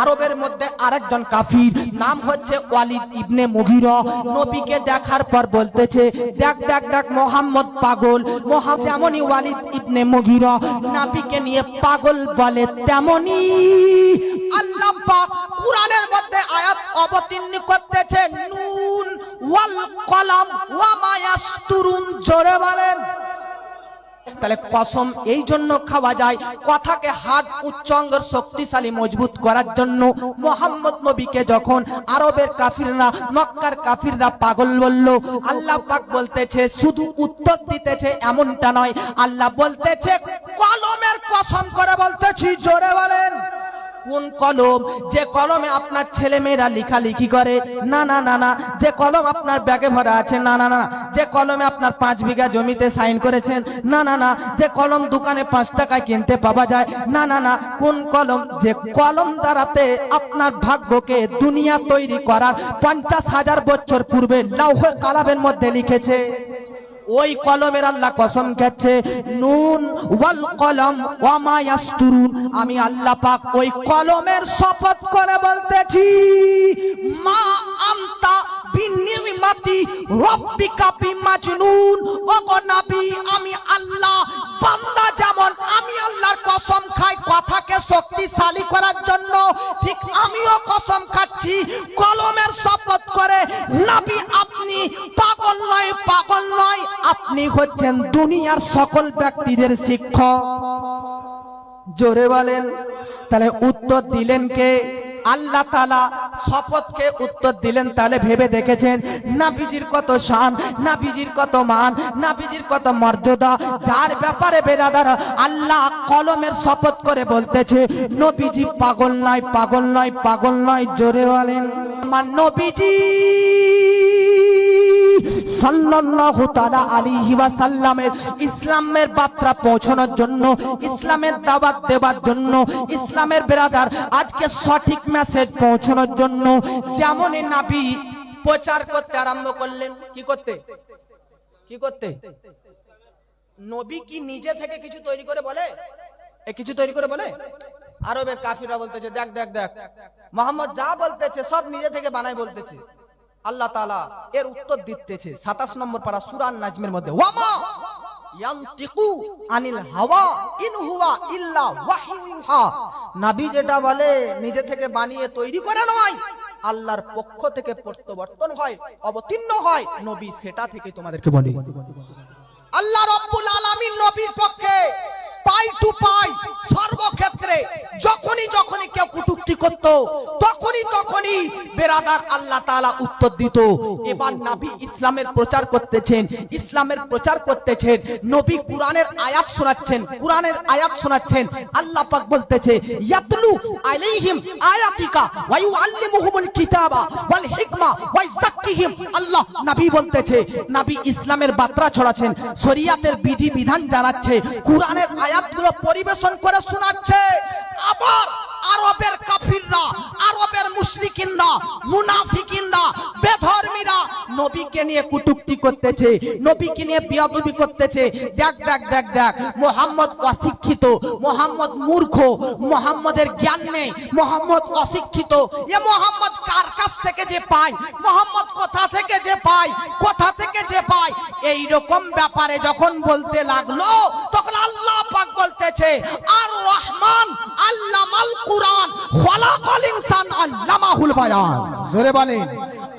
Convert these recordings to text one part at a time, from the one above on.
আরবের মধ্যে আরেকজন কাফির নাম হচ্ছে ওয়ালিদ ইবনে মুগিরা। নবীকে দেখার পর বলতেছে, দেখ দেখ দেখ মোহাম্মদ পাগল। যেমনই ওয়ালিদ ইবনে মুগিরা নবীকে নিয়ে পাগল বলে, তেমনি আল্লাহ পাক কুরআনের মধ্যে আয়াত অবতীর্ণ করতেছে, নুন ওয়াল কলম ওয়া মা ইয়াসতুরুন। জোরে বলেন। তাহলে কসম এই জন্য খাওয়া যায়, কথাকে হাত উচ্চাঙ্গের শক্তিশালী মজবুত করার জন্য। মোহাম্মদ নবীকে যখন আরবের কাফিররা, মক্কার কাফিররা পাগল বলল, আল্লাহ পাক বলতেছে, শুধু উত্তর দিতেছে এমনটা নয়, আল্লাহ বলতেছে কলমের কসম করে বলতেছি। জোরে বলেন। কোন কলম? যে কলমে আপনার ছেলে মেয়েরা লেখালেখি করে, না না না না। যে কলম আপনার ব্যাগে ভরা আছে, না না না। যে কলমে আপনার 5 বিঘা জমিতে সাইন করেছেন, না না না। যে কলম দোকানে 5 টাকায় কিনতে পাওয়া যায়, না না না। কোন কলম? যে কলম দ্বারাতে আপনার ভাগ্যকে দুনিয়া তৈরি করার 50,000 বছর পূর্বে লৌহে কালামের মধ্যে লিখেছে, ওই কলমের আল্লাহ কসম খাচ্ছে, নুন ওয়াল কলম ওয়া মা ইয়াসতুরুন। আমি আল্লাহ পাক ওই কলমের শপথ করে বলতেছি, মা আনতা বিনিমাতি রাব্বিকা বিমাজনুন। ও গো নবী, আমি আল্লাহ, বান্দা যেমন আমি আল্লাহর কসম খাই কথাকে শক্তিশালী করার জন্য, ঠিক আমিও কসম খাচ্ছি কলমের শপথ করে, নবী আপনি পাগল নয়, পাগল নয়, আপনি হচ্ছেন দুনিয়ার সকল ব্যক্তিদের শিক্ষক। জোরে বলেন। তাহলে উত্তর দিলেন কে? আল্লাহ তাআলা শপথকে উত্তর দিলেন। তাহলে ভেবে দেখেছেন নবীজির কত শান, নবীজির কত মান, নবীজির কত মর্যাদা, যার ব্যাপারে বেরাদার আল্লাহ কলমের শপথ করে বলতেছে, নবীজি পাগল নয়, পাগল নয়, পাগল নয়। জোরে বলেন। আমার নবীজি সাল্লাল্লাহু তাআলা আলাইহি ওয়াসাল্লামের ইসলামের বার্তা পৌঁছানোর জন্য, ইসলামের দাওয়াত দেওয়ার জন্য, ইসলামের বেরাদার আজকে সঠিক মেসেজ পৌঁছানোর জন্য যেমনই নবী প্রচার করতে আরম্ভ করলেন। কি করতে? কি করতে? নবী কি নিজে থেকে কিছু তৈরি করে বলে? কিছু তৈরি করে বলে? আরবের কাফিররা বলতেছে, দেখ দেখ দেখ মুহাম্মদ যা বলতেছে সব নিজে থেকে বানাই বলতেছে। আল্লাহ তাআলা এর উত্তর দিতেছে 27 নম্বর পারা সূরা নাজমের মধ্যে, ওয়ামা ইয়ানতিকু আনিল হাওয়া ইন হুয়া ইল্লা ওয়াহয়ুহা। নবী যেটা বলে নিজে থেকে বানিয়ে তৈরি করে নয়, আল্লাহর পক্ষ থেকে প্রত্যাবর্তন হয়, অবতীর্ণ হয়, নবী সেটা থেকে তোমাদেরকে বলে। আল্লাহ রাব্বুল আলামিন নবীর পক্ষে পাই টু পাই সর্বক্ষেত্রে যখনই যখনই কেউ কটূক্তি করত, তখনই বেরাদার আল্লাহ তাআলা উত্তর দিত। এবার নবী ইসলামের প্রচার করতেছেন, ইসলামের প্রচার করতেছেন, নবী কুরআনের আয়াত শোনাচ্ছেন, কুরআনের আয়াত শোনাচ্ছেন। আল্লাহ পাক বলতেছে, ইয়াতলু আলাইহিম আয়াতিকা ওয়া ইউআল্লিমুহুমুল কিতাবা ওয়াল হিকমা ওয়া ইউযাক্কিহিম। আল্লাহ নবী বলতেছে, নবী ইসলামের বার্তা ছড়াচ্ছেন, শরীয়তের বিধি বিধান জানাচ্ছে, কুরআনের আয়াতগুলো পরিবেশন করে শোনাচ্ছে। আবার আরবের কাফিররা, আরবের মুশরিকিনরা, মুনাফিকিনরা, বেধর্মীরা নবীকে নিয়ে কটূক্তি করতেছে, নবীকে নিয়ে বেয়াদবি করতেছে। দেখ দেখ দেখ দেখ মুহাম্মদ অশিক্ষিত, মুহাম্মদ মূর্খ, মুহাম্মদের জ্ঞান নেই, মুহাম্মদ অশিক্ষিত। এ মুহাম্মদ কার কাছ থেকে যে পায়, মুহাম্মদ কোথা থেকে যে পায়, কোথা থেকে যে পায়, এই রকম ব্যাপারে যখন বলতে লাগলো, তখন আল্লাহ পাক বলতেছে, আর রহমান আল্লামাল কুরআন খালাকাল ইনসান আল্লামাহুল বায়ান। জোরে বলেন।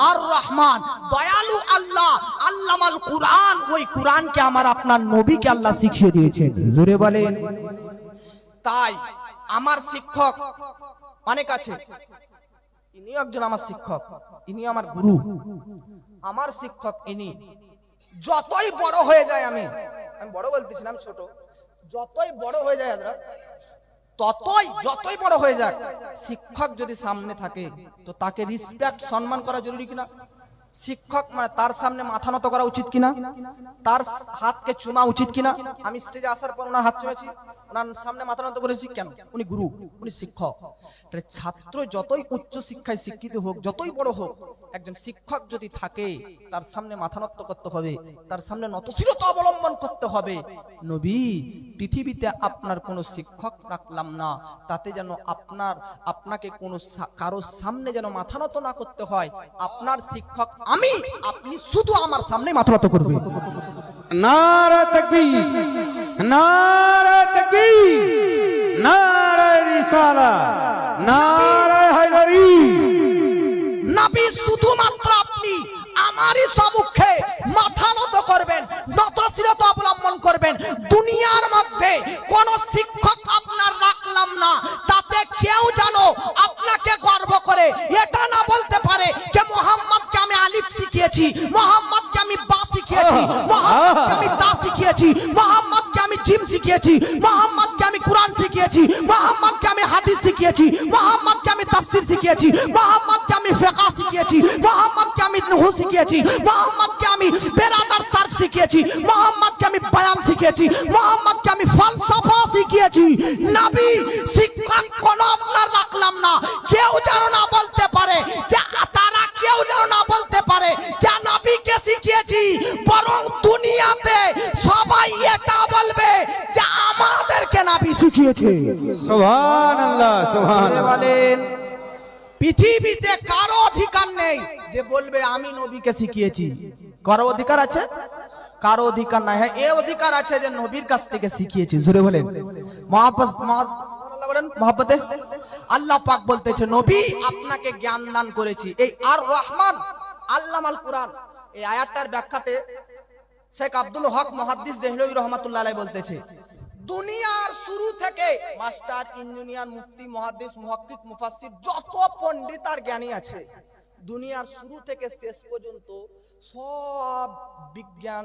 আর রহমান দয়ালু আল্লাহ, আল্লামাল কুরআন, ওই কুরআনকে আমার আপনার নবীকে আল্লাহ শিখিয়ে দিয়েছেন। জোরে বলেন। তাই আমার শিক্ষক অনেক আছে, ইনি একজন আমার শিক্ষক, ইনি আমার গুরু, আমার শিক্ষক ইনি। যতই বড় হয়ে যায়, আমি বড় বলতেছিলাম, আমি ছোট, যতই বড় হয়ে যায় হযরত, যতই বড় হয়ে যাক, শিক্ষক যদি সামনে থাকে তো তাকে রিসপেক্ট সম্মান করা জরুরি কিনা? শিক্ষক মানে তার সামনে মাথা নত করা উচিত কিনা, তার হাতকে চুমা উচিত কিনা? আমি স্টেজে আসার পর ওনার হাত চুমেছি, ওনার সামনে মাথা নত করেছি, কেন? উনি গুরু, উনি শিক্ষক। তাহলে ছাত্র যতই উচ্চ শিক্ষায় শিক্ষিত হোক, যতই বড় হোক, একজন শিক্ষক যদি থাকে তার সামনে মাথা নত করতে হবে, তার সামনে নতশীলতা অবলম্বন করতে হবে। নবী, পৃথিবীতে আপনার কোনো শিক্ষক রাখলাম না, তাতে যেন আপনাকে কোনো কারোর সামনে যেন মাথা নত না করতে হয়। আপনার শিক্ষক আমি, আপনি শুধু আমার সামনে মাথা নত করবেন। নারে তাকবীর, নারে তাকবীর, নারে রিসালাত, নারে হায়দারি। নবী শুধুমাত্র আপনি আমারই সম্মুখে মাথা নত করবেন, নতশীলতা অবলম্বন করবেন। দুনিয়ার মধ্যে কোন শিক্ষক আপনার রাখলাম না, তাতে কেউ জানো আপনাকে গর্ব করে এটা না বলতে পারে যে মোহাম্মদকে আমি আলিফ শিখিয়েছি, মোহাম্মদকে আমি বা শিখিয়েছি, মোহাম্মদকে আমি তা শিখিয়েছি, মোহাম্মদকে আমি জিম শিখিয়েছি, মোহাম্মদকে আমি কোরআন শিখিয়েছি, মোহাম্মদকে আমি হাদিস শিখিয়েছি, মোহাম্মদকে আমি তাফসীর শিখিয়েছি, মোহাম্মদকে আমি ফিকহ শিখিয়েছি, মোহাম্মদকে আমি নহু শিখিয়েছি, মোহাম্মদকে আমি বেরাদার সার্ফ শিখিয়েছি, মোহাম্মদকে আমি বয়ান শিখিয়েছি, মোহাম্মদকে আমি ফলসফা শিখিয়েছি। নবী শিক্ষক কোন আপনার রাখলাম না, কেউ যেন না বলতে পারে যে তারা কেউ যেন না বলতে পারে যে নবীকে শিখিয়েছি, বরং দুনিয়াতে সবাই এটা বলবে যে আমাদেরকে নবী শিখিয়েছে। সুবহানাল্লাহ, সুবহানাল্লাহ। বলেন, পৃথিবীতে কারো অধিকার নেই যে বলবে আমি নবীকে শিখিয়েছি। কারো অধিকার আছে? কারো অধিকার নাই। হ্যাঁ, এই অধিকার আছে যে নবীর কাছ থেকে শিখিয়েছি। জোরে বলেন মহব্বতে। আল্লাহ পাক বলতেছে নবী আপনাকে জ্ঞান দান করেছি। এই আর রহমান আল্লামাল কুরআন, এই আয়াতটার ব্যাখ্যাতে শেখ আব্দুল হক মুহাদ্দিস দেহলভী রহমাতুল্লাহ আলাইহি বলতেছে, দুনিয়ার শুরু থেকে মাস্টার, ইঞ্জিনিয়ার, মুফতি, মুহাদ্দিস, মুহাক্কিক, মুফাসসির যত পণ্ডিত আর জ্ঞানী আছে, দুনিয়ার শুরু থেকে শেষ পর্যন্ত সব বিজ্ঞান,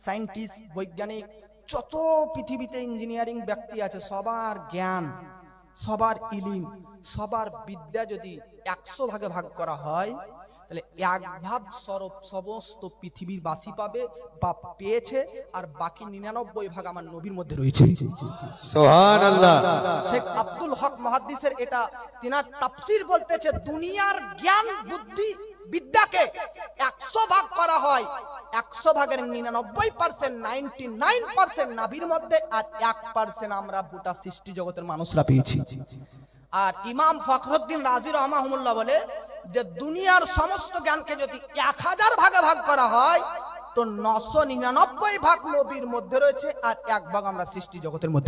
সায়েন্টিস্ট, বৈজ্ঞানিক, যত পৃথিবীতে ইঞ্জিনিয়ারিং ব্যক্তি আছে, সবার জ্ঞান, সবার ইলিম, সবার বিদ্যা যদি 100 ভাগে ভাগ করা হয়, তাহলে এক ভাগ সমস্ত পৃথিবীর বাসী পাবে বা পেয়েছে, আর বাকি 99 ভাগ আমার নবীর মধ্যে রয়েছে। সুবহানাল্লাহ। শেখ আব্দুল হক মুহাদ্দিসের এটা তিনার তাফসীর বলতেছে, দুনিয়ার জ্ঞান, বুদ্ধি, বিদ্যাকে 100 ভাগ করা হয়, 100 ভাগের 99%, 99% নবীর মধ্যে, আর 1% আমরা গোটা সৃষ্টি জগতের মানুষরা পেয়েছি। আর ইমাম ফখরুদ্দিন রাজি রাহমাহুল্লাহ বলে যে দুনিয়ার সমস্ত জ্ঞানকে যদি 1000 ভাগে ভাগ করা হয়, তো 999 ভাগ নবীর মধ্যে রয়েছে, আর 1 ভাগ আমরা সৃষ্টি জগতের মধ্যে।